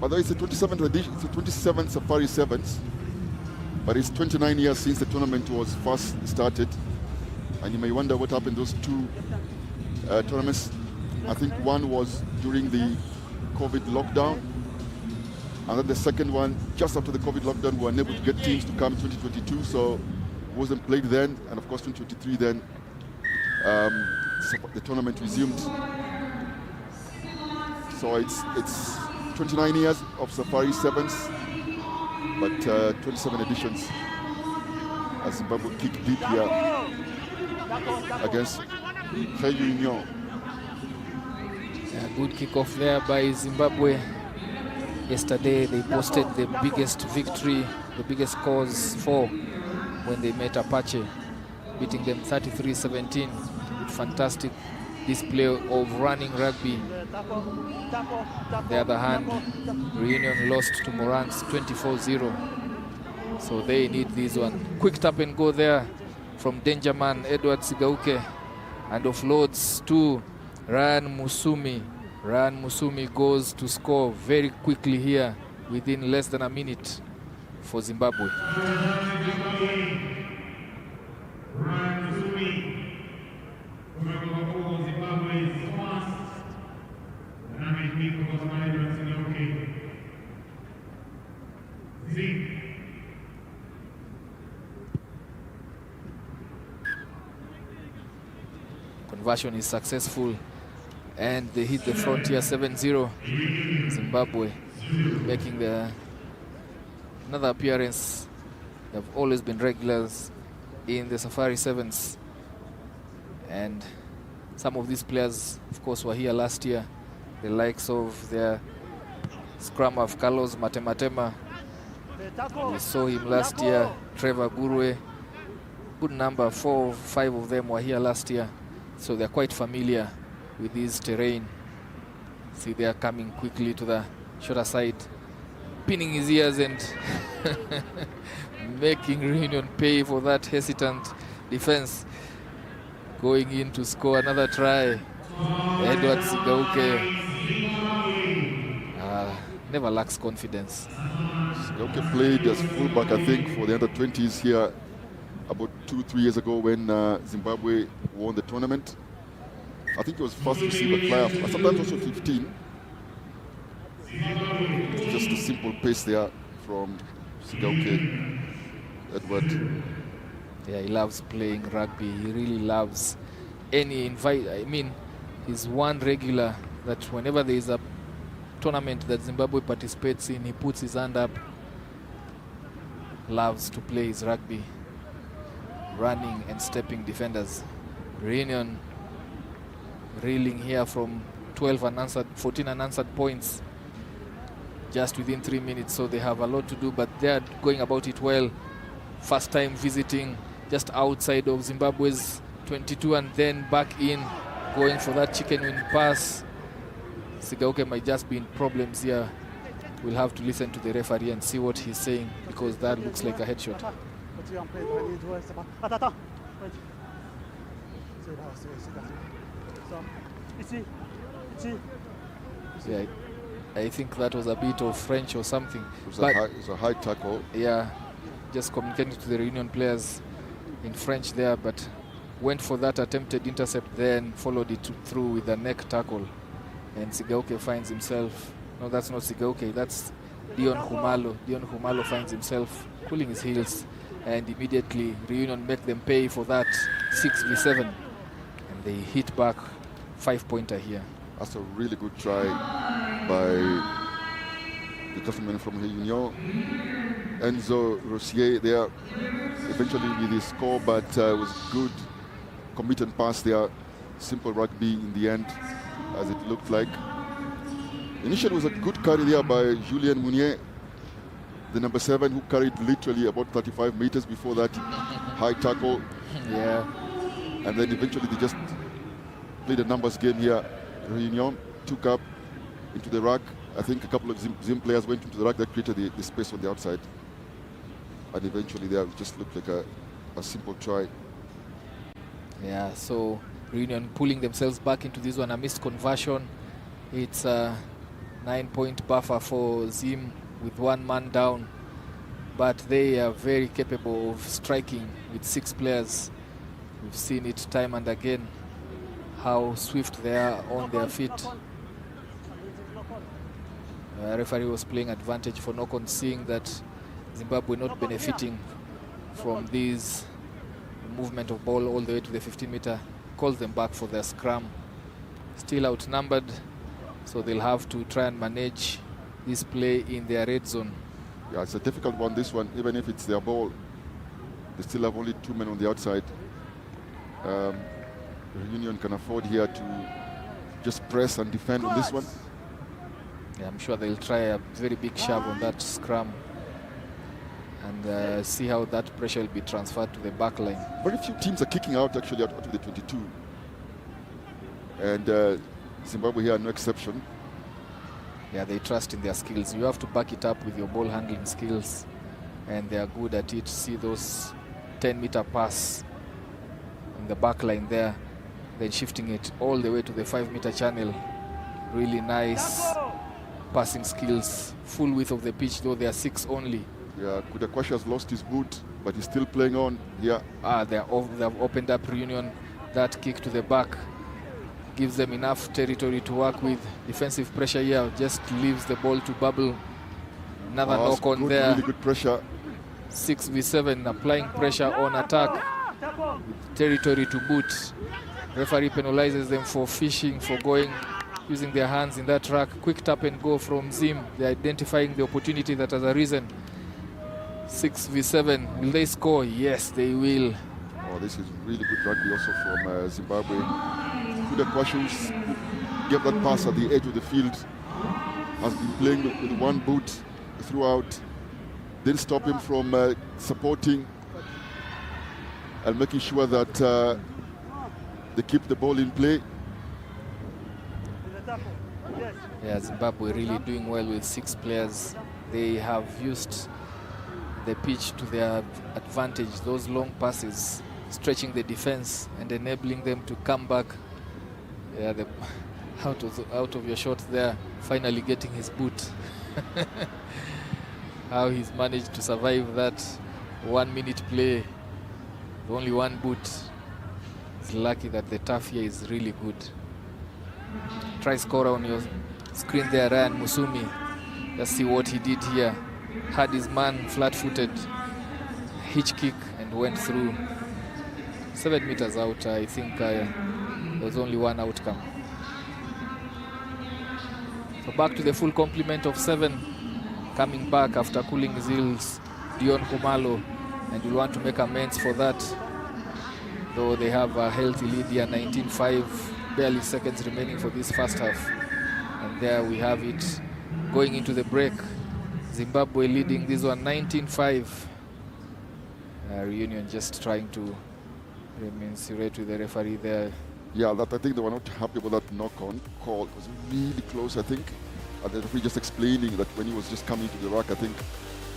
Although it's the 27th edition, it's the 27th Safari Sevens, but it's 29 years since the tournament was first started. And you may wonder what happened those two tournaments. I think one was during the COVID lockdown, and then the second one, just after the COVID lockdown, we were unable to get teams to come in 2022, so it wasn't played then. And of course, 2023 then, the tournament resumed. So it's 29 years of Safari Sevens, but 27 editions as Zimbabwe kick deep here against ReUnion. Good kickoff there by Zimbabwe. Yesterday they posted the biggest victory, the biggest cause for when they met Apache, beating them 33-17 with fantastic display of running rugby. On the other hand, ReUnion lost to Morangs 24-0. So they need this one. Quick tap and go there from danger man Edward Sigauke, and offloads to Ryan Musumi. Ryan Musumi goes to score very quickly here within less than a minute for Zimbabwe. Conversion is successful, and they hit the frontier 7-0. Zimbabwe making another appearance. They've always been regulars in the Safari Sevens, and some of these players, of course, were here last year. The likes of their scrum of Carlos Matematema. We saw him last year. Trevor Gurwe. Good number, 4 or 5 of them were here last year. So they're quite familiar with this terrain. See, they are coming quickly to the shorter side, pinning his ears and making ReUnion pay for that hesitant defense. Going in to score another try. Edward Sigauke never lacks confidence. Sigauke played as fullback, I think, for the under-20s here about 2-3 years ago when Zimbabwe won the tournament. I think he was first receiver player, sometimes also 15. Just a simple pace there from Sigauke, Edward. Yeah, he loves playing rugby. He really loves any invite. I mean, he's one regular that whenever there is a tournament that Zimbabwe participates in, he puts his hand up. Loves to play his rugby. Running and stepping defenders. ReUnion reeling here from 14 unanswered points just within 3 minutes, so they have a lot to do, but they're going about it well. First time visiting just outside of Zimbabwe's 22 and then back in, going for that chicken wing pass. Sigauke might just be in problems here. We'll have to listen to the referee and see what he's saying, because that looks like a headshot. Yeah, I think that was a bit of French or something. It was a high tackle. Yeah, just communicating to the ReUnion players in French there, but went for that attempted intercept, then followed it through with a neck tackle. And Sigauke finds himself, no, that's not Sigauke, that's Dion Humalo. Dion Humalo finds himself pulling his heels, and immediately ReUnion make them pay for that 6v7. And they hit back 5-pointer here. That's a really good try by the gentleman from ReUnion. Enzo Rossier there, eventually with his score, but it was good committed pass there. Simple rugby in the end, as it looked like. Initially was a good carry there by Julien Mounier, the number 7, who carried literally about 35 meters before that high tackle. Yeah. And then eventually they just played a numbers game here. ReUnion took up into the ruck. I think a couple of Zim players went into the ruck that created the space on the outside. And eventually there just looked like a simple try. Yeah, so ReUnion pulling themselves back into this one, a missed conversion. It's 9-point buffer for Zim with 1 man down. But they are very capable of striking with 6 players. We've seen it time and again, how swift they are on their feet. Referee was playing advantage for knock-on, seeing that Zimbabwe not benefiting from this movement of ball all the way to the 15-meter, calls them back for their scrum. Still outnumbered, so they'll have to try and manage this play in their red zone. Yeah, it's a difficult one, this one. Even if it's their ball, they still have only 2 men on the outside. ReUnion can afford here to just press and defend on this one. Yeah, I'm sure they'll try a very big shove on that scrum and see how that pressure will be transferred to the back line. Very few teams are kicking out actually out of the 22. And Zimbabwe here, no exception. Yeah, they trust in their skills. You have to back it up with your ball handling skills, and they are good at it. See those 10-meter pass in the back line there, then shifting it all the way to the 5-meter channel. Really nice passing skills, full width of the pitch, though they are 6 only. Yeah, Kudakwasha has lost his boot, but he's still playing on here. They've opened up ReUnion. That kick to the back gives them enough territory to work with. Defensive pressure here just leaves the ball to bubble. Another knock on there. Really good pressure. 6v7, applying pressure on attack. With territory to boot. Referee penalizes them for fishing, for going, using their hands in that track. Quick tap and go from Zim. They're identifying the opportunity that has arisen. 6v7. Will they score? Yes, they will. Oh, this is really good rugby also from Zimbabwe. Kudakwasha gave that pass at the edge of the field. Has been playing with 1 boot throughout. Didn't stop him from supporting and making sure that they keep the ball in play. Yeah, Zimbabwe really doing well with 6 players. They have used the pitch to their advantage. Those long passes, stretching the defense and enabling them to come back. Yeah, out of your shot there, finally getting his boot. How he's managed to survive that 1-minute play, only 1 boot. He's lucky that the turf here is really good. Try scorer on your screen there, Ryan Musumi. Let's see what he did here. Had his man flat-footed, hitch kick, and went through. 7 meters out. I think there was only 1 outcome. So back to the full complement of 7. Coming back after cooling his heels, Dion Khumalo, and will want to make amends for that. Though they have a healthy lead here, 19-5, barely seconds remaining for this first half. And there we have it going into the break. Zimbabwe leading this one 19-5. ReUnion just trying to remonstrate with the referee there. Yeah, I think they were not happy with that knock-on call. It was really close, I think. And the referee just explaining that when he was just coming to the rack, I think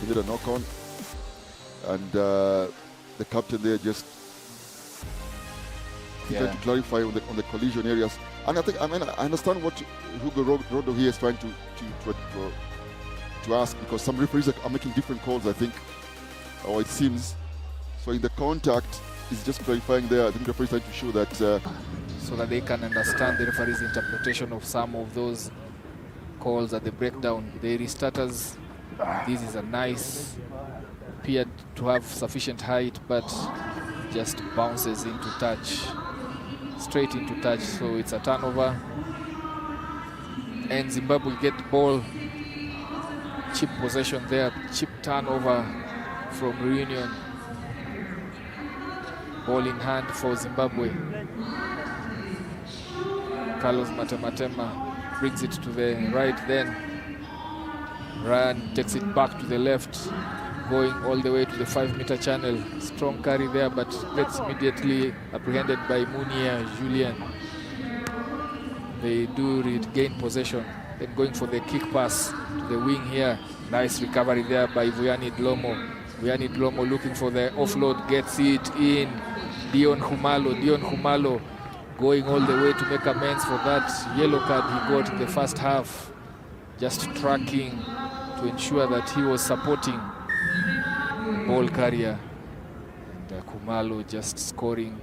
he did a knock-on. And the captain there just tried to clarify on the collision areas. And I understand what Hugo Rodo here is trying to ask, because some referees are making different calls, I think, or it seems. So in the contact, he's just clarifying there. I think the referee is trying to show that so that they can understand the referee's interpretation of some of those calls at the breakdown. The restarters, this is a nice, appeared to have sufficient height, but just bounces into touch, straight into touch. So it's a turnover, and Zimbabwe get the ball. Chip possession there, chip turnover from ReUnion. Ball in hand for Zimbabwe. Carlos Matematema brings it to the right, then Ryan takes it back to the left, going all the way to the 5-meter channel. Strong carry there, but gets immediately apprehended by Munia Julien. They do regain possession, then going for the kick pass to the wing here. Nice recovery there by Vuyani Dlomo. Vuyani Dlomo looking for the offload, gets it in. Dion Khumalo going all the way to make amends for that yellow card he got in the first half. just tracking to ensure that he was supporting the ball carrier. And Khumalo just scoring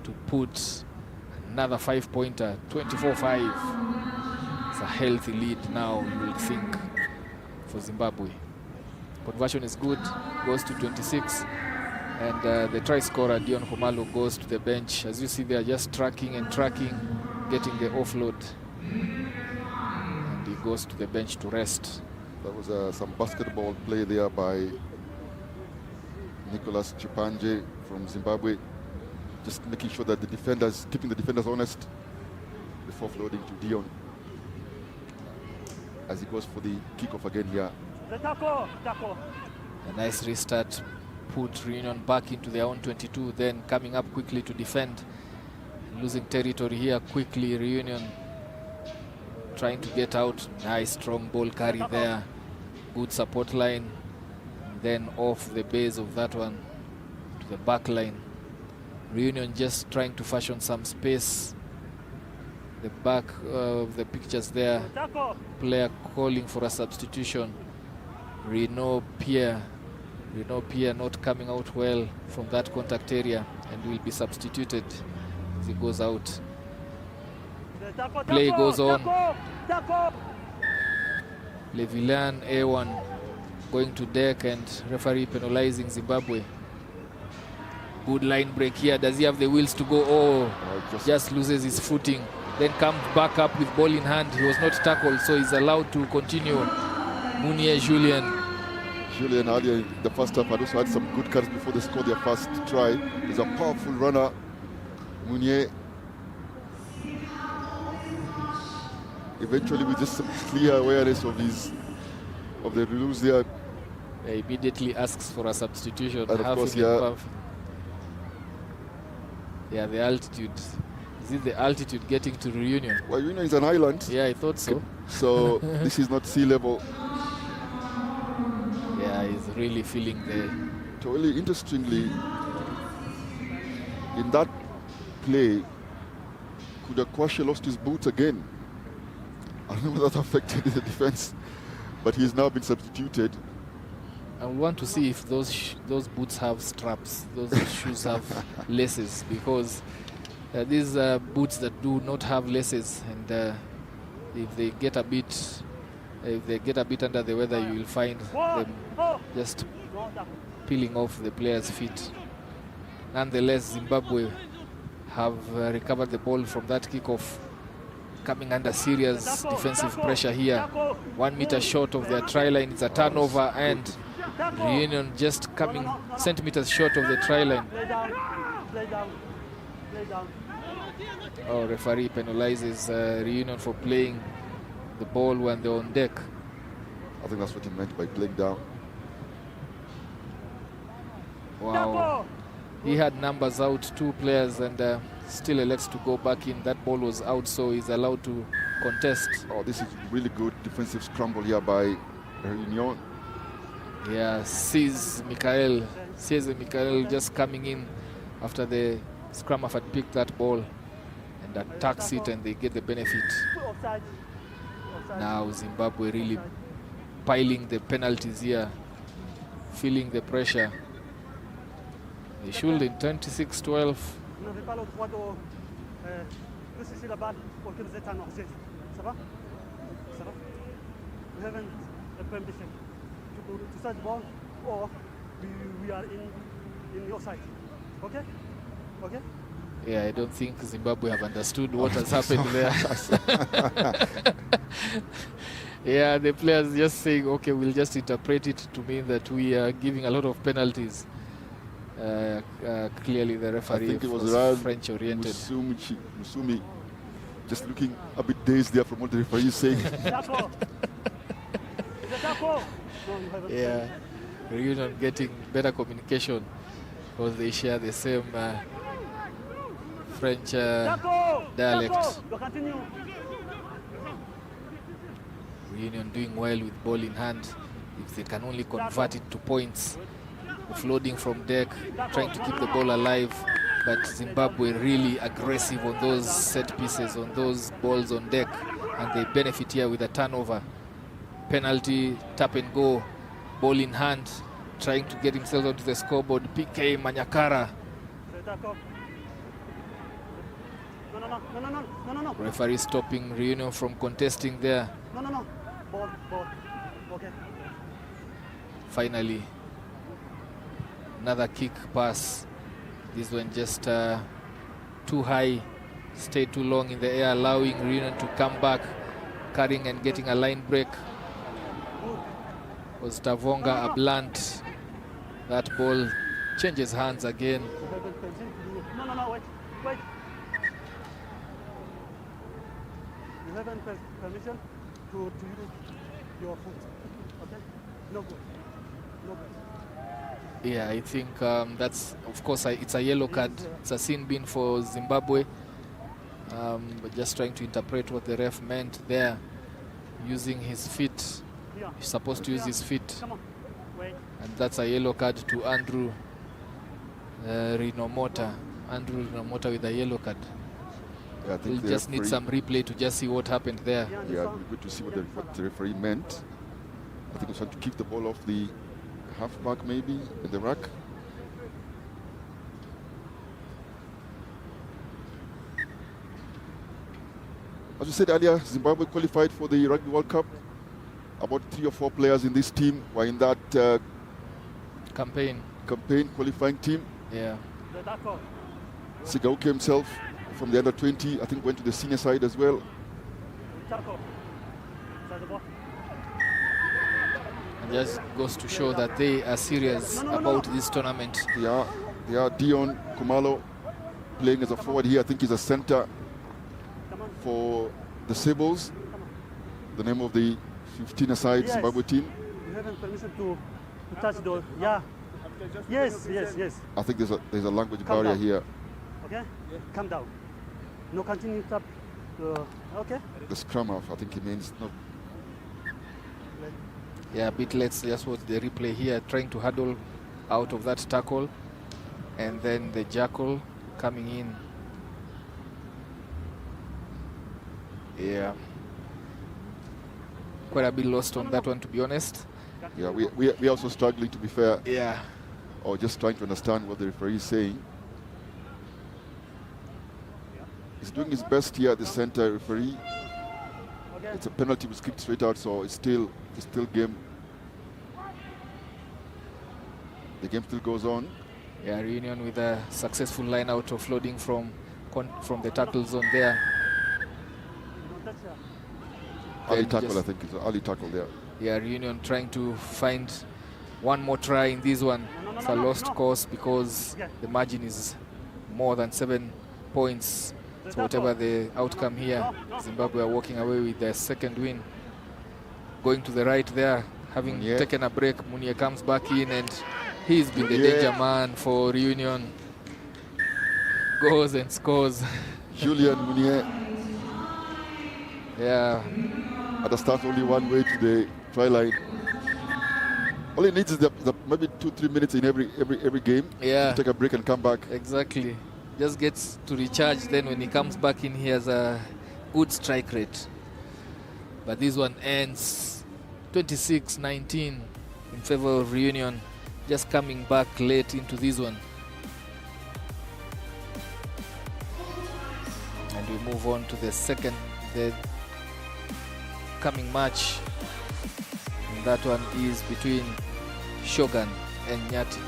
to put another 5-pointer, 24-5. It's a healthy lead now, you will think, for Zimbabwe. Conversion is good, goes to 26. And the try scorer, Dion Khumalo, goes to the bench. As you see, they are just tracking and tracking, getting the offload. And he goes to the bench to rest. That was some basketball play there by Nicholas Chipanje from Zimbabwe. Just making sure that the defenders, keeping the defenders honest before floating to Dion. As he goes for the kickoff again here. A nice restart. Put ReUnion back into their own 22, then coming up quickly to defend. Losing territory here quickly, ReUnion trying to get out. Nice strong ball carry there. Good support line. And then off the base of that one to the back line. ReUnion just trying to fashion some space. The back of the pictures there. Player calling for a substitution. Renaud Pierre not coming out well from that contact area and will be substituted as he goes out. Play goes on. Levillan A1 going to deck and referee penalizing Zimbabwe. Good line break here. Does he have the wheels to go? Oh, just loses his footing. Then comes back up with ball in hand. He was not tackled, so he's allowed to continue. Mounier Julien earlier in the first half had also had some good carries before they scored their first try. He's a powerful runner, Mounier. Eventually, with just some clear awareness of the rules there, he immediately asks for a substitution. And of course, the altitude. Is it the altitude getting to ReUnion? Well, ReUnion is an island. Yeah, I thought so. So this is not sea level. Yeah, he's really feeling the... Totally interestingly, in that play, could Akwashe lost his boots again? I don't know that affected the defense, but he's now been substituted. I want to see if those boots have straps, those shoes have laces, because these boots that do not have laces, and if they get a bit under the weather, you will find them just peeling off the players' feet. Nonetheless, Zimbabwe have recovered the ball from that kickoff, coming under serious defensive pressure here. 1 meter short of their try line. It's a turnover, and ReUnion just coming centimeters short of the try line. Oh, referee penalizes ReUnion for playing the ball when they're on deck. I think that's what he meant by playing down. Wow. He had numbers out, 2 players, and still elects to go back in. That ball was out, so he's allowed to contest. Oh, this is really good defensive scramble here by ReUnion. Yeah, Cesar Michael just coming in after the scrummer had picked that ball and attacks it, and they get the benefit. Now Zimbabwe really piling the penalties here, feeling the pressure. They should in 26-12. We haven't a permission to start the ball, or we are in your side. Okay? Okay? Yeah, I don't think Zimbabwe have understood what has happened there. Yeah, the players just saying, okay, we'll just interpret it to mean that we are giving a lot of penalties. Clearly the referee, I think it was French-oriented. Musumi just looking a bit dazed there from what the referee is saying. Yeah, ReUnion getting better communication because they share the same French dialect. ReUnion doing well with ball in hand. If they can only convert it to points, floating from deck, trying to keep the ball alive. But Zimbabwe really aggressive on those set pieces, on those balls on deck, and they benefit here with a turnover. penalty, tap and go, ball in hand, trying to get himself onto the scoreboard. PK Manyakara. No. Referee stopping ReUnion from contesting there. No. Ball. Okay. Finally, another kick pass. This one just too high, stayed too long in the air, allowing ReUnion to come back, carrying and getting a line break. Was Tavonga a blunt? That ball changes hands again. No, wait. You haven't permission to use your foot. Okay? No good. Yeah, I think that's, of course, it's a yellow card. It's a sin bin for Zimbabwe. But just trying to interpret what the ref meant there. Using his feet. He's supposed to use his feet. And that's a yellow card to Andrew Rinomota. Andrew Rinomota with a yellow card. Yeah, I think we'll just need some replay to just see what happened there. Yeah, it'd be good to see what the referee meant. I think he was trying to kick the ball off the halfback, maybe, in the rack. As we said earlier, Zimbabwe qualified for the Rugby World Cup. About 3 or 4 players in this team were in that campaign qualifying team. Yeah. Sigauke himself from the under-20, I think went to the senior side as well. And just goes to show that they are serious about this tournament. Yeah, Dion Kumalo playing as a forward here. I think he's a center for the Sables. The name of the 15-a-side Zimbabwe team. You haven't permission to touch the... Yeah. Yes. I think there's a language barrier here. Okay? Calm down. No continue tap. Okay? The scrum half, I think he means no. Yeah, a bit let's just watch the replay here, trying to huddle out of that tackle, and then the jackal coming in. Yeah, quite a bit lost on that one, to be honest. Yeah, we're also struggling, to be fair. Yeah. Or just trying to understand what the referee is saying. He's doing his best here at the center, referee. It's a penalty was kicked straight out, so it's still game. The game still goes on. Yeah, ReUnion with a successful line out of loading from the tackle zone there. Early tackle, I think it's an early tackle there. Yeah, ReUnion trying to find one more try in this one. It's a lost course because the margin is more than 7 points. So whatever the outcome here, Zimbabwe are walking away with their second win. Going to the right there, having taken a break, Munier comes back in, and he's been the danger man for ReUnion. Goes and scores. Julian Munier. Yeah. At the start, only one way to the try line. All he needs is maybe 2-3 minutes in every game. Yeah. To take a break and come back. Exactly. Just gets to recharge. Then when he comes back in, he has a good strike rate. But this one ends 26-19 in favor of ReUnion. Just coming back late into this one. And we move on to the coming match. And that one is between Shogun and Nyati.